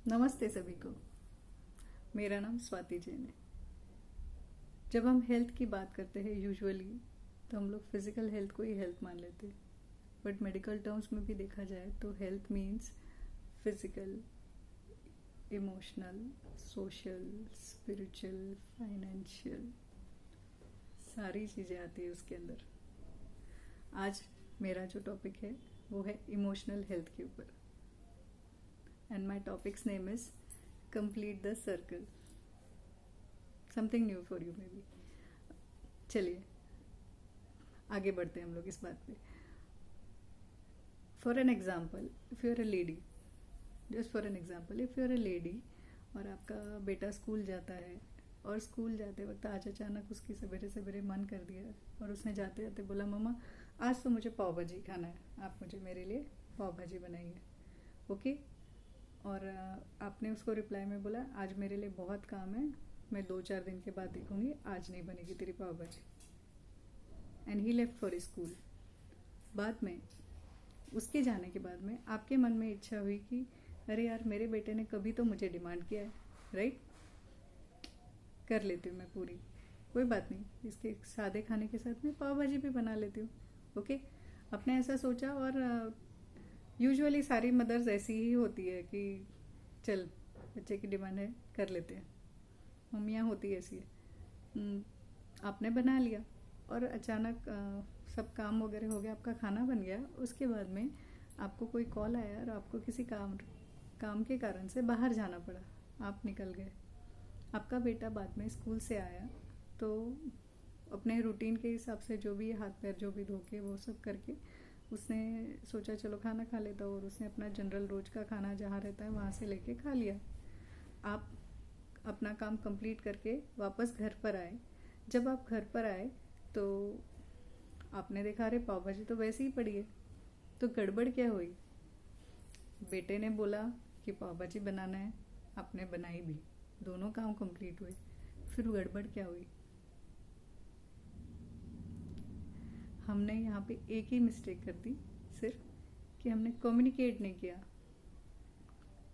नमस्ते सभी को। मेरा नाम स्वाति जैन है। जब हम हेल्थ की बात करते हैं यूजुअली तो हम लोग फिजिकल हेल्थ को ही हेल्थ मान लेते हैं, बट मेडिकल टर्म्स में भी देखा जाए तो health means physical, emotional, social, spiritual, financial, सारी चीज़ें आती है उसके अंदर। आज मेरा जो टॉपिक है वो है इमोशनल हेल्थ के ऊपर, and my topic's name is complete the circle. Something new for you maybe. चलिए आगे बढ़ते हैं हम लोग इस बात पे। For an example, if you are a lady, just for an example, if you are a lady और आपका बेटा स्कूल जाता है और स्कूल जाते वक्त आज अचानक उसकी सवेरे सवेरे मन कर दिया और उसने जाते जाते बोला, मम्मा आज तो मुझे पाव भाजी खाना है, आप मुझे मेरे लिए पाव भाजी बनाइए। ओके, और आपने उसको रिप्लाई में बोला आज मेरे लिए बहुत काम है, मैं 2-4 दिन के बाद देखूंगी, आज नहीं बनेगी तेरी पाव भाजी। And he left for school. बाद में उसके जाने के बाद में आपके मन में इच्छा हुई कि अरे यार मेरे बेटे ने कभी तो मुझे डिमांड किया है, राइट, कर लेती हूँ मैं पूरी, कोई बात नहीं, इसके सादे खाने के साथ में पाव भाजी भी बना लेती हूँ। ओके, आपने ऐसा सोचा और यूजुअली सारी मदर्स ऐसी ही होती है कि चल बच्चे की डिमांड है कर लेते हैं, मम्मियाँ होती ऐसी है। आपने बना लिया और अचानक सब काम वगैरह हो गया, आपका खाना बन गया। उसके बाद में आपको कोई कॉल आया और आपको किसी काम के कारण से बाहर जाना पड़ा, आप निकल गए। आपका बेटा बाद में स्कूल से आया तो अपने रूटीन के हिसाब से जो भी हाथ पैर जो भी धो के वो सब करके उसने सोचा चलो खाना खा लेता हूँ, और उसने अपना जनरल रोज का खाना जहाँ रहता है वहाँ से लेके खा लिया। आप अपना काम कंप्लीट करके वापस घर पर आए। जब आप घर पर आए तो आपने देखा अरे पाव भाजी तो वैसे ही पड़ी है, तो गड़बड़ क्या हुई? बेटे ने बोला कि पाव भाजी बनाना है, आपने बनाई भी, दोनों काम कंप्लीट हुए, फिर गड़बड़ क्या हुई? हमने यहाँ पे एक ही मिस्टेक कर दी, सिर्फ कि हमने कम्युनिकेट नहीं किया।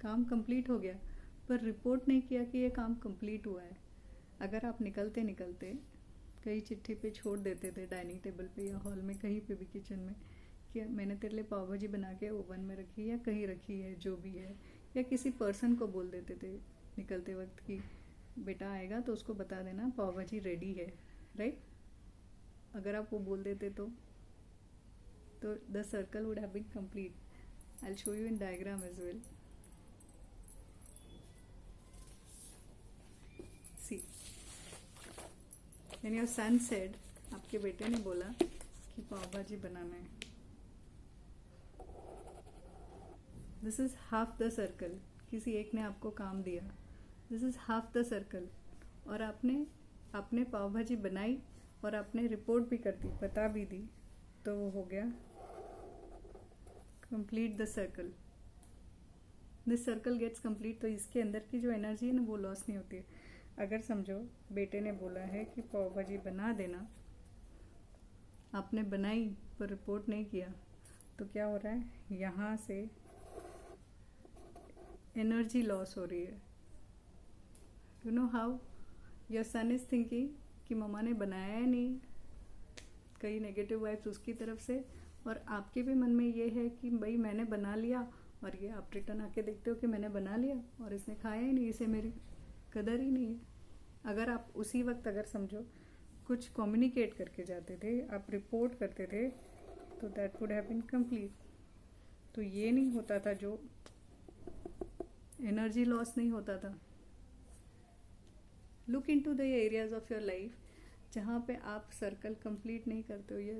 काम कंप्लीट हो गया पर रिपोर्ट नहीं किया कि ये काम कंप्लीट हुआ है। अगर आप निकलते निकलते कहीं चिट्ठी पे छोड़ देते थे डाइनिंग टेबल पे या हॉल में, कहीं पे भी किचन में, कि मैंने तेरे लिए पाव भाजी बना के ओवन में रखी या कहीं रखी है जो भी है, या किसी पर्सन को बोल देते थे निकलते वक्त कि बेटा आएगा तो उसको बता देना पाव भाजी रेडी है, राइट। अगर आप वो बोल देते तो the circle would have been complete. I will show you in diagram as well. See, when your son said, आपके बेटे ने बोला कि पाव भाजी बनाना है, this is half the circle. किसी एक ने आपको काम दिया, this is half the circle, और आपने पाव भाजी बनाई और आपने रिपोर्ट भी कर दी, बता भी दी, तो वो हो गया complete the circle. This circle gets complete. तो इसके अंदर की जो एनर्जी है ना वो लॉस नहीं होती है। अगर समझो बेटे ने बोला है कि पाव भाजी बना देना, आपने बनाई पर रिपोर्ट नहीं किया, तो क्या हो रहा है, यहाँ से एनर्जी लॉस हो रही है। You know how your son is thinking कि मम्मा ने बनाया है नहीं, कई नेगेटिव वाइब्स उसकी तरफ से, और आपके भी मन में ये है कि भाई मैंने बना लिया, और ये आप रिटर्न आके देखते हो कि मैंने बना लिया और इसने खाया ही नहीं, इसे मेरी कदर ही नहीं है। अगर आप उसी वक्त अगर समझो कुछ कम्युनिकेट करके जाते थे, आप रिपोर्ट करते थे, तो that would have been complete. तो ये नहीं होता था, जो एनर्जी लॉस नहीं होता था। Look into the areas of your life जहाँ पे आप सर्कल कंप्लीट नहीं करते हो, ये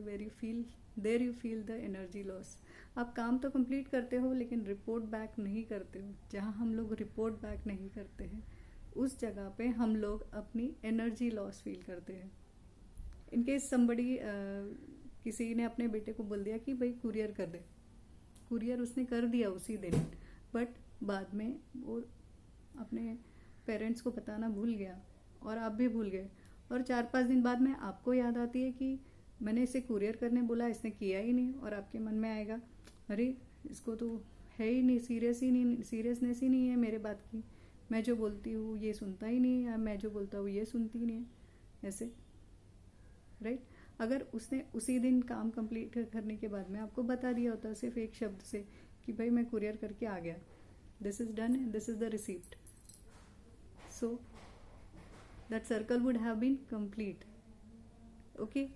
there you feel the energy loss. आप काम तो कंप्लीट करते हो लेकिन रिपोर्ट बैक नहीं करते हो। जहाँ हम लोग रिपोर्ट बैक नहीं करते हैं उस जगह पे हम लोग अपनी एनर्जी लॉस फील करते हैं। इनकेस समबडी किसी ने अपने बेटे को बोल दिया कि भाई कुरियर कर दे, कुरियर उसने कर दिया उसी दिन, बट बाद में वो अपने पेरेंट्स को बताना भूल गया और आप भी भूल गए, और 4-5 दिन बाद में आपको याद आती है कि मैंने इसे कुरियर करने बोला, इसने किया ही नहीं, और आपके मन में आएगा अरे इसको तो है ही नहीं, सीरियसनेस ही नहीं है मेरे बात की। मैं जो बोलती हूँ ये सुनता ही नहीं, या मैं जो बोलता हूँ ये सुनती ही नहीं है, ऐसे, राइट। अगर उसने उसी दिन काम कंप्लीट करने के बाद में आपको बता दिया होता सिर्फ एक शब्द से कि भाई मैं कुरियर करके आ गया, this is done, this is the receipt, so that circle would have been complete. Okay,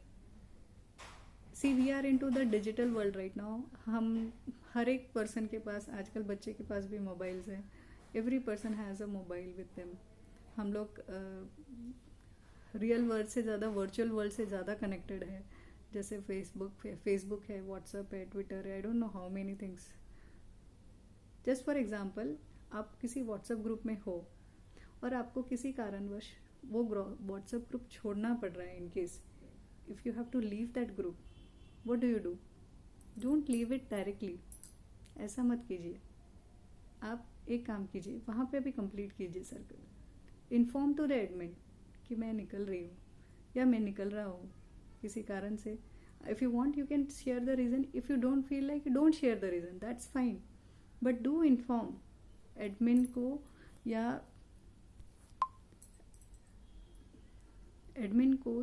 see we are into the digital world right now. हम हर एक पर्सन के पास, आजकल बच्चे के पास भी मोबाइल्स हैं, every person has a mobile with them. हम लोग रियल वर्ल्ड से ज़्यादा वर्चुअल वर्ल्ड से ज़्यादा कनेक्टेड है। जैसे फेसबुक है, व्हाट्सएप है, ट्विटर है, I don't know how many things. Just for example, आप किसी व्हाट्सएप ग्रुप में हो और आपको किसी कारणवश वो व्हाट्सएप ग्रुप छोड़ना पड़ रहा है, in case if you have to leave that group, what do you do? Don't leave it directly, ऐसा मत कीजिए। आप एक काम कीजिए, वहाँ पे भी कंप्लीट कीजिए circle. Inform to the admin कि मैं निकल रही हूँ या मैं निकल रहा हूँ किसी कारण से। If you want you can share the reason, if you don't feel like, don't share the reason, that's fine, but do inform admin को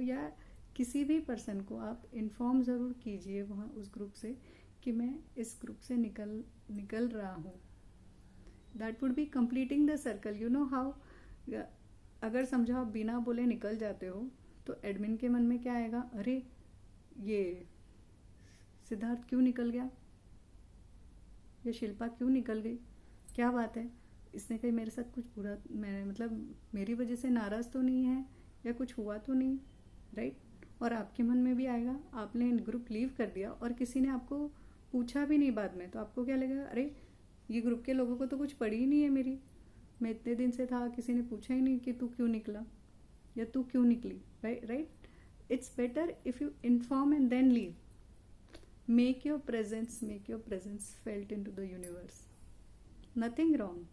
या किसी भी पर्सन को आप इन्फॉर्म ज़रूर कीजिए वहाँ उस ग्रुप से कि मैं इस ग्रुप से निकल रहा हूँ। That would be completing the circle. You know how, अगर समझो आप बिना बोले निकल जाते हो तो एडमिन के मन में क्या आएगा, अरे ये सिद्धार्थ क्यों निकल गया, ये शिल्पा क्यों निकल गई, क्या बात है, इसने कहीं मेरे साथ कुछ बुरा, मैं मतलब मेरी वजह से नाराज़ तो नहीं है या कुछ हुआ तो नहीं, राइट। और आपके मन में भी आएगा, आपने ग्रुप लीव कर दिया और किसी ने आपको पूछा भी नहीं बाद में, तो आपको क्या लगेगा, अरे ये ग्रुप के लोगों को तो कुछ पड़ी ही नहीं है मेरी, मैं इतने दिन से था, किसी ने पूछा ही नहीं कि तू क्यों निकला या तू क्यों निकली, right. It's better if you inform and then leave. Make your presence felt into the universe, nothing wrong.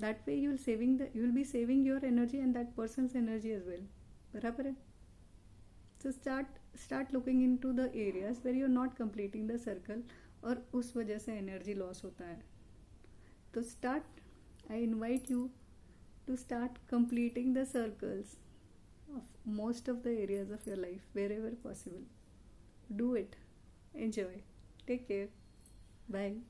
That way you will be saving your energy and that person's energy as well, बराबर है। So start looking into the areas where you're not completing the circle और उस वजह से energy loss होता है। तो I invite you to start completing the circles of most of the areas of your life wherever possible. Do it. Enjoy. Take care. Bye.